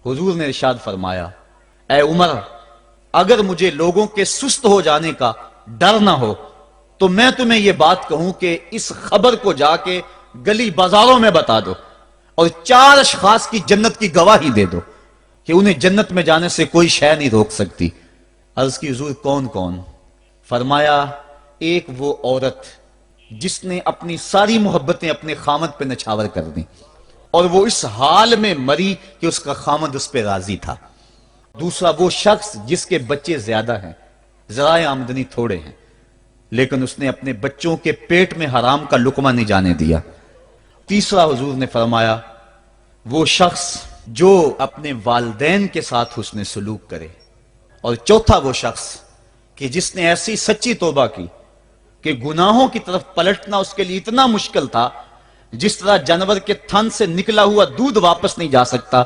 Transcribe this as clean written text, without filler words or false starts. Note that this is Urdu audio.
حضور نے ارشاد فرمایا، اے عمر، اگر مجھے لوگوں کے سست ہو جانے کا ڈر نہ ہو تو میں تمہیں یہ بات کہوں کہ اس خبر کو جا کے گلی بازاروں میں بتا دو اور 4 اشخاص کی جنت کی گواہی دے دو کہ انہیں جنت میں جانے سے کوئی شے نہیں روک سکتی۔ عرض کی حضور کون کون؟ فرمایا ایک وہ عورت جس نے اپنی ساری محبتیں اپنے خامد پہ نچھاور کر دیں اور وہ اس حال میں مری کہ اس کا خامد اس پہ راضی تھا۔ دوسرا وہ شخص جس کے بچے زیادہ ہیں، ذرائع آمدنی تھوڑے ہیں، لیکن اس نے اپنے بچوں کے پیٹ میں حرام کا لقمہ نہیں جانے دیا۔ تیسرا حضور نے فرمایا وہ شخص جو اپنے والدین کے ساتھ حسن سلوک کرے، اور چوتھا وہ شخص کہ جس نے ایسی سچی توبہ کی کہ گناہوں کی طرف پلٹنا اس کے لیے اتنا مشکل تھا، جس طرح جانور کے تھن سے نکلا ہوا دودھ واپس نہیں جا سکتا،